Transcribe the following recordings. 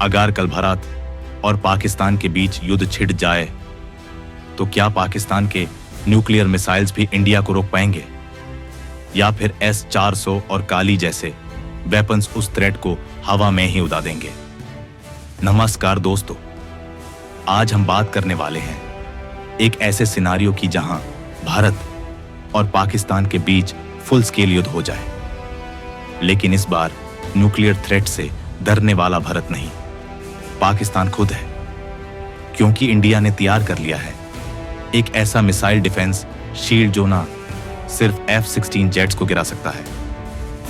अगर कल भारत और पाकिस्तान के बीच युद्ध छिड़ जाए तो क्या पाकिस्तान के न्यूक्लियर मिसाइल्स भी इंडिया को रोक पाएंगे, या फिर S-400 और काली जैसे वेपन्स उस थ्रेट को हवा में ही उड़ा देंगे। नमस्कार दोस्तों, आज हम बात करने वाले हैं एक ऐसे सिनारियो की जहां भारत और पाकिस्तान के बीच फुल स्केल युद्ध हो जाए, लेकिन इस बार न्यूक्लियर थ्रेट से डरने वाला भारत नहीं, पाकिस्तान खुद है, क्योंकि इंडिया ने तैयार कर लिया है एक ऐसा मिसाइल डिफेंस शील्ड जो ना सिर्फ F-16 जेट्स को गिरा सकता है,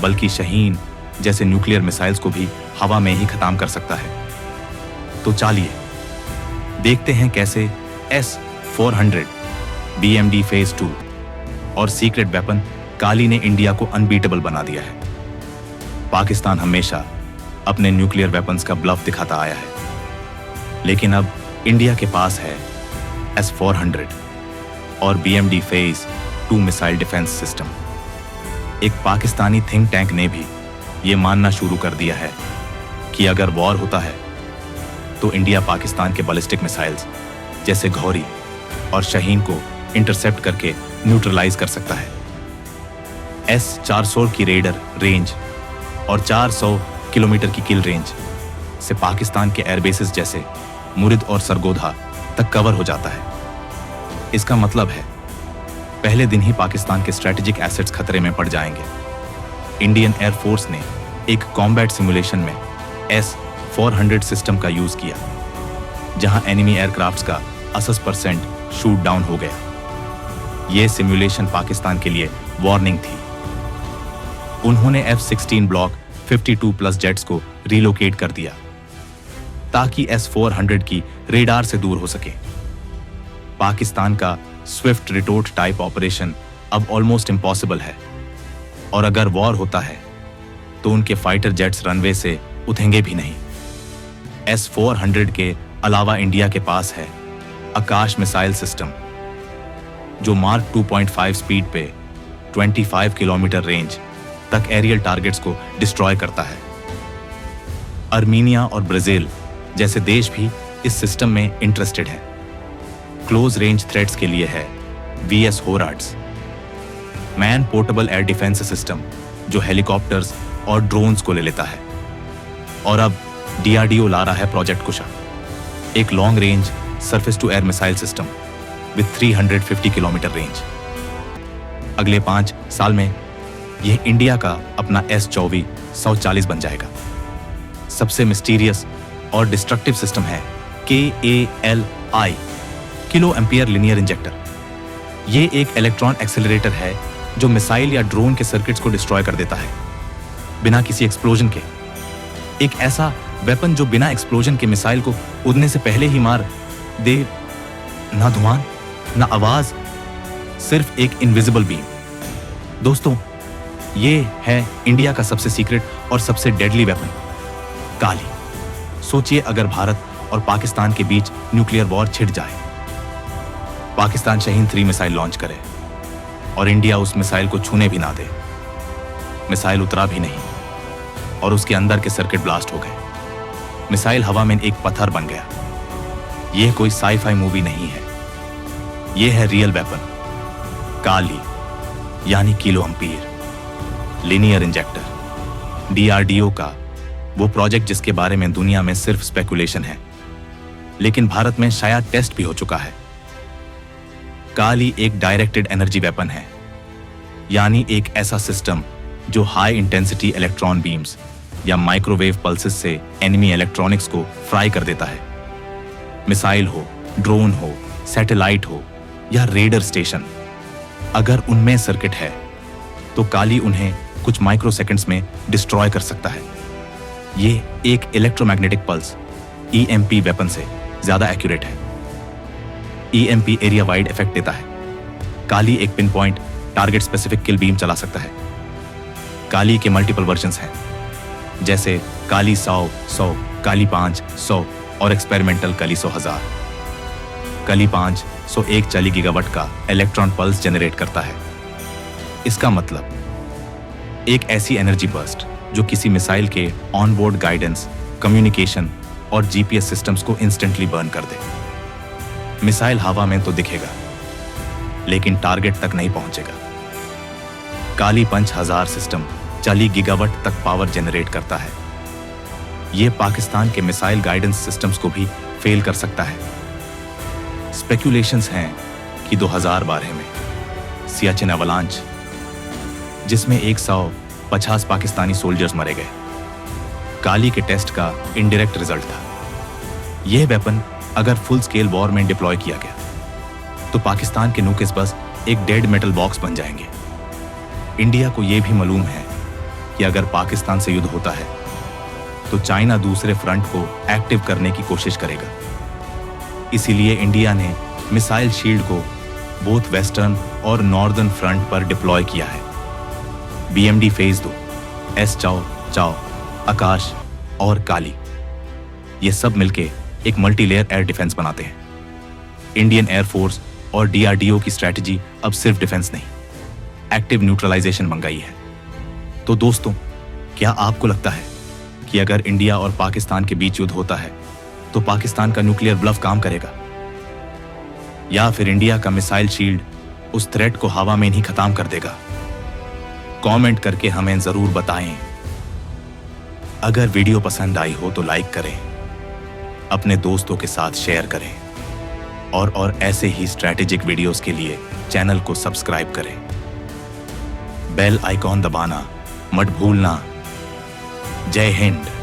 बल्कि शाहीन जैसे न्यूक्लियर मिसाइल्स को भी हवा में ही खत्म कर सकता है। तो चलिए देखते हैं कैसे S-400 BMD फेज 2 और सीक्रेट वेपन काली ने इंडिया को अनबीटेबल बना दिया है। पाकिस्तान हमेशा अपने न्यूक्लियर वेपन्स का ब्लफ दिखाता आया है, लेकिन अब इंडिया के पास है S-400 और BMD phase 2 missile defence system. एक पाकिस्तानी थिंक टैंक ने भी ये मानना शुरू कर दिया है कि अगर वॉर होता है तो इंडिया पाकिस्तान के बैलिस्टिक मिसाइल्स जैसे घौरी और शाहीन को इंटरसेप्ट करके न्यूट्रलाइज कर सकता है। S-400 की रेडर रेंज और 400 किलोमीटर की किल रेंज से पाकिस्तान के एयरबेसेस जैसे मुरिद और सरगोधा तक कवर हो जाता है। इसका मतलब है पहले दिन ही पाकिस्तान के स्ट्रेटेजिक एसेट्स खतरे में पड़ जाएंगे। इंडियन एयरफोर्स ने एक कॉम्बैट सिमुलेशन में S-400 सिस्टम का यूज किया, जहां एनिमी एयरक्राफ्ट्स का 80% शूट डाउन हो गया। यह सिमुलेशन पाकिस्तान के लिए वार्निंग थी। उन्होंने F-16 ब्लॉक 52+ जेट्स को रिलोकेट कर दिया ताकि S-400 की रेडार से दूर हो सके। पाकिस्तान का स्विफ्ट रिटोर्ट टाइप ऑपरेशन अब ऑलमोस्ट इम्पॉसिबल है, और अगर वॉर होता है तो उनके फाइटर जेट्स रनवे से उठेंगे भी नहीं। S-400 के अलावा इंडिया के पास है आकाश मिसाइल सिस्टम, जो मार्क 2.5 स्पीड पे 25 किलोमीटर रेंज तक एरियल टारगेट्स को डिस्ट्रॉय करता है। अर्मीनिया और ब्राजील जैसे देश भी इस सिस्टम में इंटरेस्टेड हैं। क्लोज रेंज थ्रेट्स के लिए है VS होराड्स, man portable air defence system, जो हेलीकॉप्टर्स और ड्रोन्स को ले लेता है। और अब DRDO ला रहा है प्रोजेक्ट कुशा, एक long range surface to air missile system with 350 kilometre range. अगले 5 साल में यह इंडिया का अपना S-24-140 बन जाएगा। सबसे मिस्टीरियस और डिस्ट्रक्टिव सिस्टम है KALI, kilo ampere linear injector. ये एक इलेक्ट्रॉन एक्सेलरेटर है जो मिसाइल या ड्रोन के सर्किट्स को डिस्ट्रॉय कर देता है बिना किसी एक्सप्लोजन के। एक ऐसा वेपन जो बिना एक्सप्लोजन के मिसाइल को उड़ने से पहले ही मार दे, ना धुआं ना आवाज, सिर्फ एक इनविजिबल बीम। दोस्तों, ये है इंडिया का सबसे सीक्रेट और सबसे डेडली वेपन, काली। सोचिए अगर भारत और पाकिस्तान के बीच न्यूक्लियर वॉर छिड़ जाए, पाकिस्तान शाहीन 3 मिसाइल लॉन्च करे और इंडिया उस मिसाइल को छूने भी ना दे। मिसाइल उतरा भी नहीं और उसके अंदर के सर्किट ब्लास्ट हो गए। मिसाइल हवा में एक पत्थर बन गया। यह कोई साई-फाई मूवी नहीं है, यह है रियल वेपन, काली, यानी kilo ampere linear injector. DRDO का वो प्रोजेक्ट जिसके बारे में दुनिया में सिर्फ स्पेकुलेशन है, लेकिन भारत में शायद टेस्ट भी हो चुका है। काली एक डायरेक्टेड एनर्जी वेपन है, यानी एक ऐसा सिस्टम जो हाई इंटेंसिटी इलेक्ट्रॉन बीम्स या माइक्रोवेव पल्सेस से एनिमी इलेक्ट्रॉनिक्स को फ्राई कर देता है। मिसाइल हो, ड्रोन हो, सैटेलाइट हो या रेडर स्टेशन, अगर उनमें सर्किट है तो काली उन्हें कुछ माइक्रो सेकंड्स में डिस्ट्रॉय कर सकता है। ये एक इलेक्ट्रोमैग्नेटिक पल्स EMP वेपन से ज्यादा एक्यूरेट है। EMP एरिया वाइड इफेक्ट देता है। काली एक पिन पॉइंट टारगेट स्पेसिफिक किल बीम चला सकता है। काली के मल्टीपल वर्जन्स हैं, जैसे काली 100, काली 500 और एक्सपेरिमेंटल काली 100,000। काली 5 140 गीगावाट का इलेक्ट्रॉन पल्स जनरेट करता है। इसका मतलब एक ऐसी एनर्जी बर्स्ट जो किसी मिसाइल के ऑनबोर्ड गाइडेंस, कम्युनिकेशन और जीपीएस सिस्टम्स को इंस्टेंटली बर्न कर दे। मिसाइल हवा में तो दिखेगा, लेकिन टारगेट तक नहीं पहुंचेगा। काली पंच 1000 सिस्टम 40 गीगावाट तक पावर जनरेट करता है। यह पाकिस्तान के मिसाइल गाइडेंस सिस्टम्स को भी फेल कर सकता है। स्पेक्यूलेशंस हैं कि 2012 में सियाचिन अवलांच, जिसमें 150 पाकिस्तानी सोल्जर्स मरे गए, काली के टेस्ट का इनडायरेक्ट रिजल्ट था। यह वेपन अगर फुल स्केल वॉर में डिप्लॉय किया गया तो पाकिस्तान के नुकेस बस एक डेड मेटल बॉक्स बन जाएंगे। इंडिया को यह भी मालूम है कि अगर पाकिस्तान से युद्ध होता है तो चाइना दूसरे फ्रंट को एक्टिव करने की कोशिश करेगा। इसीलिए इंडिया ने मिसाइल शील्ड को बोथ वेस्टर्न और नॉर्दर्न फ्रंट पर डिप्लॉय किया है। बीएमडी फेज 2, एस चाओ चाओ, आकाश और काली, ये सब मिलके एक मल्टीलेयर एयर डिफेंस बनाते हैं। इंडियन एयरफोर्स और डीआरडीओ की स्ट्रैटेजी अब सिर्फ डिफेंस नहीं, एक्टिव न्यूट्रलाइजेशन बन गई है। तो दोस्तों, क्या आपको लगता है कि अगर इंडिया और पाकिस्तान के बीच युद्ध होता है तो पाकिस्तान का न्यूक्लियर ब्लफ काम करेगा, या फिर इंडिया का मिसाइल शील्ड उस थ्रेट को हवा में ही खत्म कर देगा? कमेंट करके हमें जरूर बताएं। अगर वीडियो पसंद आई हो तो लाइक करें, अपने दोस्तों के साथ शेयर करें और ऐसे ही स्ट्रैटेजिक वीडियोस के लिए चैनल को सब्सक्राइब करें। बेल आइकॉन दबाना मत भूलना। जय हिंद।